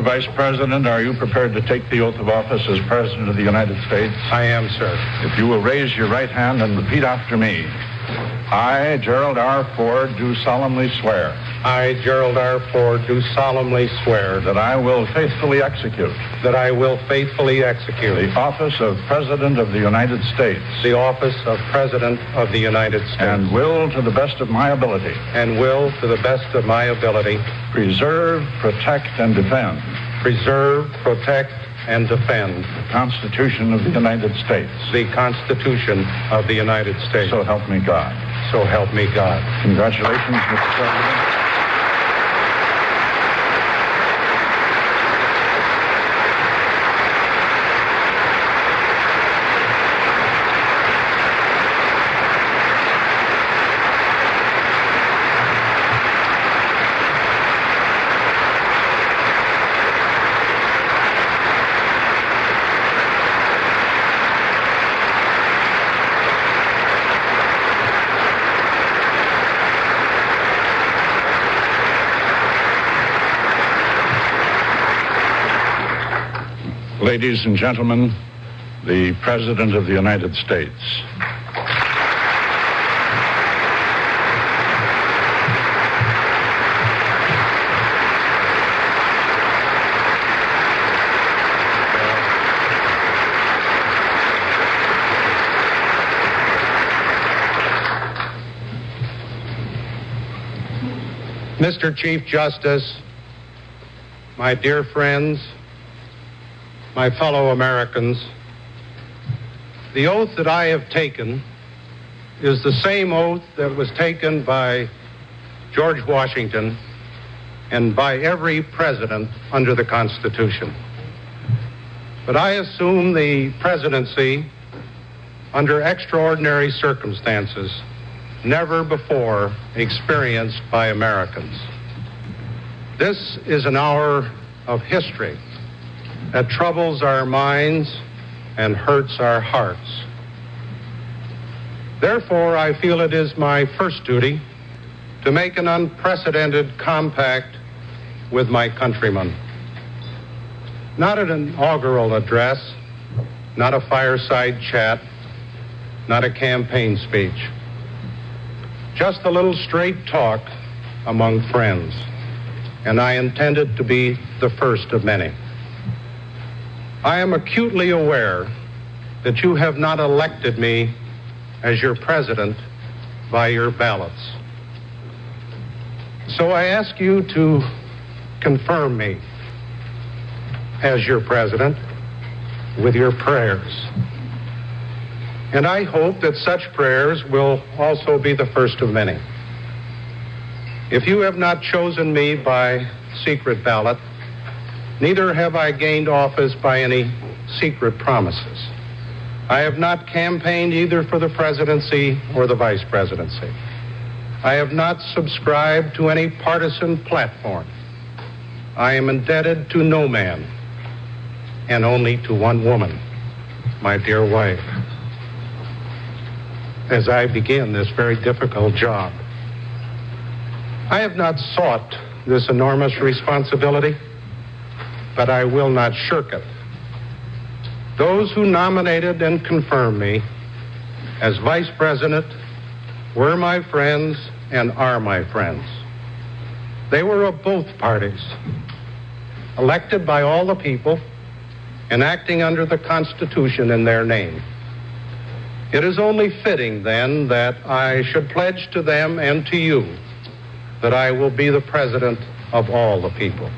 Mr. Vice President, are you prepared to take the oath of office as President of the United States? I am, sir. If you will raise your right hand and repeat after me. I, Gerald R. Ford, do solemnly swear. I, Gerald R. Ford, do solemnly swear that I will faithfully execute. That I will faithfully execute the office of President of the United States. The office of President of the United States. And will, to the best of my ability. And will, to the best of my ability. Preserve, protect, and defend. Preserve, protect, and defend the Constitution of the United States. The Constitution of the United States. So help me God. So help me God. Congratulations, Mr. President. Ladies and gentlemen, the President of the United States. Mr. Chief Justice, my dear friends, my fellow Americans, the oath that I have taken is the same oath that was taken by George Washington and by every president under the Constitution. But I assume the presidency under extraordinary circumstances never before experienced by Americans. This is an hour of history that troubles our minds and hurts our hearts. Therefore, I feel it is my first duty to make an unprecedented compact with my countrymen. Not an inaugural address, not a fireside chat, not a campaign speech. Just a little straight talk among friends. And I intended to be the first of many. I am acutely aware that you have not elected me as your president by your ballots. So I ask you to confirm me as your president with your prayers. And I hope that such prayers will also be the first of many. If you have not chosen me by secret ballot, neither have I gained office by any secret promises. I have not campaigned either for the presidency or the vice presidency. I have not subscribed to any partisan platform. I am indebted to no man, and only to one woman, my dear wife, as I begin this very difficult job. I have not sought this enormous responsibility, but I will not shirk it. Those who nominated and confirmed me as vice president were my friends and are my friends. They were of both parties, elected by all the people and acting under the Constitution in their name. It is only fitting, then, that I should pledge to them and to you that I will be the president of all the people.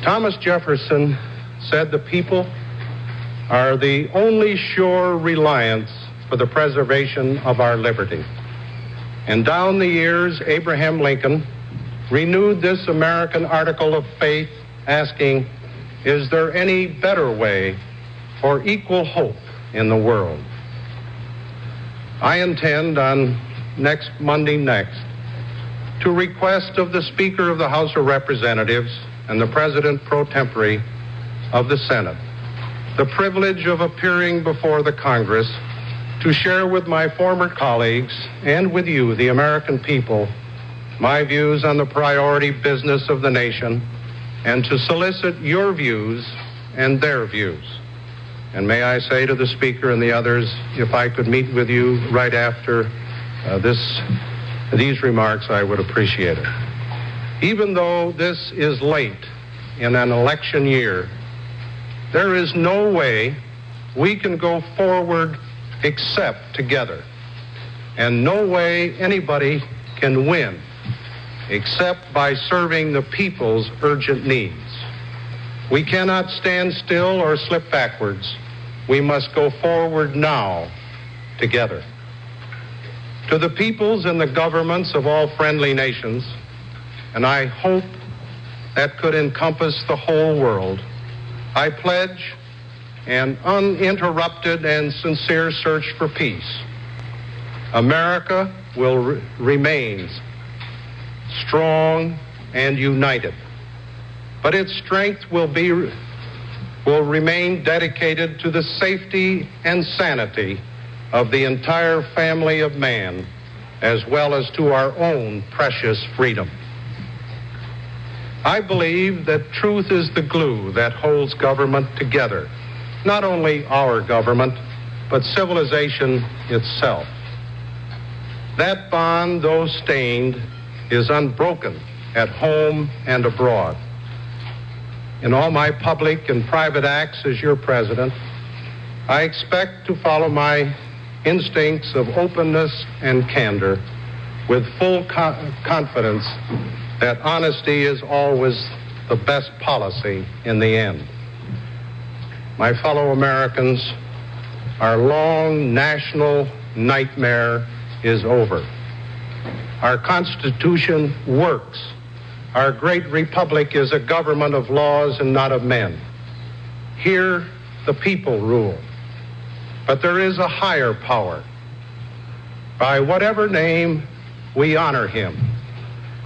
Thomas Jefferson said the people are the only sure reliance for the preservation of our liberty. And down the years, Abraham Lincoln renewed this American article of faith, asking, is there any better way for equal hope in the world? I intend on next Monday to request of the Speaker of the House of Representatives and the President pro tempore of the Senate the privilege of appearing before the Congress to share with my former colleagues and with you, the American people, my views on the priority business of the nation and to solicit your views and their views. And may I say to the Speaker and the others, if I could meet with you right after these remarks, I would appreciate it. Even though this is late in an election year, there is no way we can go forward except together. And no way anybody can win except by serving the people's urgent needs. We cannot stand still or slip backwards. We must go forward now together. To the peoples and the governments of all friendly nations, and I hope that could encompass the whole world, I pledge an uninterrupted and sincere search for peace. America will remain strong and united, but its strength will remain dedicated to the safety and sanity of the entire family of man, as well as to our own precious freedom. I believe that truth is the glue that holds government together, not only our government, but civilization itself. That bond, though stained, is unbroken at home and abroad. In all my public and private acts as your president, I expect to follow my instincts of openness and candor with full confidence that honesty is always the best policy in the end. My fellow Americans, our long national nightmare is over. Our Constitution works. Our great republic is a government of laws and not of men. Here, the people rule. But there is a higher power. By whatever name, we honor him,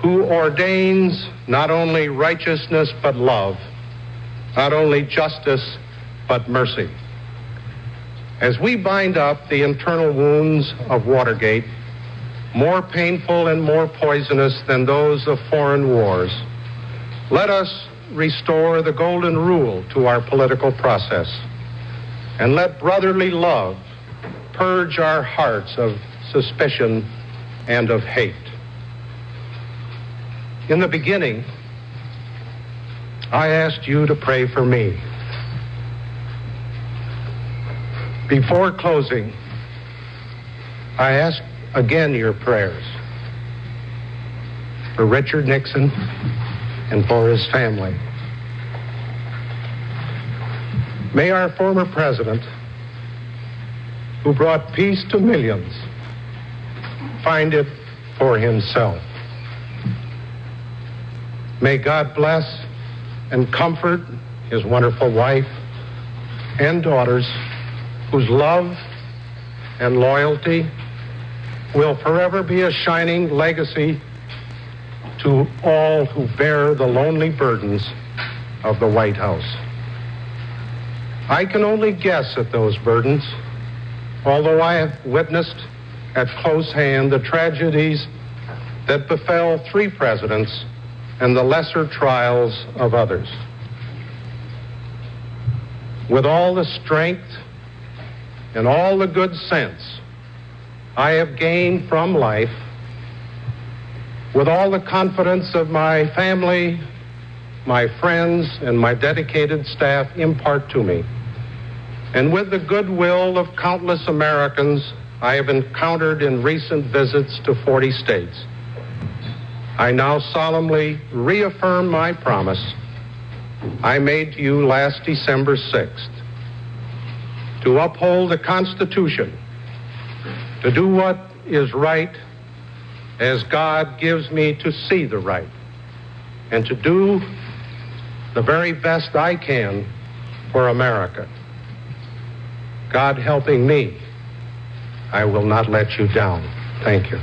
who ordains not only righteousness but love, not only justice but mercy. As we bind up the internal wounds of Watergate, more painful and more poisonous than those of foreign wars, let us restore the golden rule to our political process, and let brotherly love purge our hearts of suspicion and of hate. In the beginning, I asked you to pray for me. Before closing, I ask again your prayers for Richard Nixon and for his family. May our former president, who brought peace to millions, find it for himself. May God bless and comfort his wonderful wife and daughters, whose love and loyalty will forever be a shining legacy to all who bear the lonely burdens of the White House. I can only guess at those burdens, although I have witnessed at close hand the tragedies that befell 3 presidents and the lesser trials of others. With all the strength and all the good sense I have gained from life, with all the confidence of my family, my friends, and my dedicated staff impart to me, and with the goodwill of countless Americans I have encountered in recent visits to 40 states, I now solemnly reaffirm my promise I made to you last December 6th to uphold the Constitution, to do what is right as God gives me to see the right, and to do the very best I can for America. God helping me, I will not let you down. Thank you.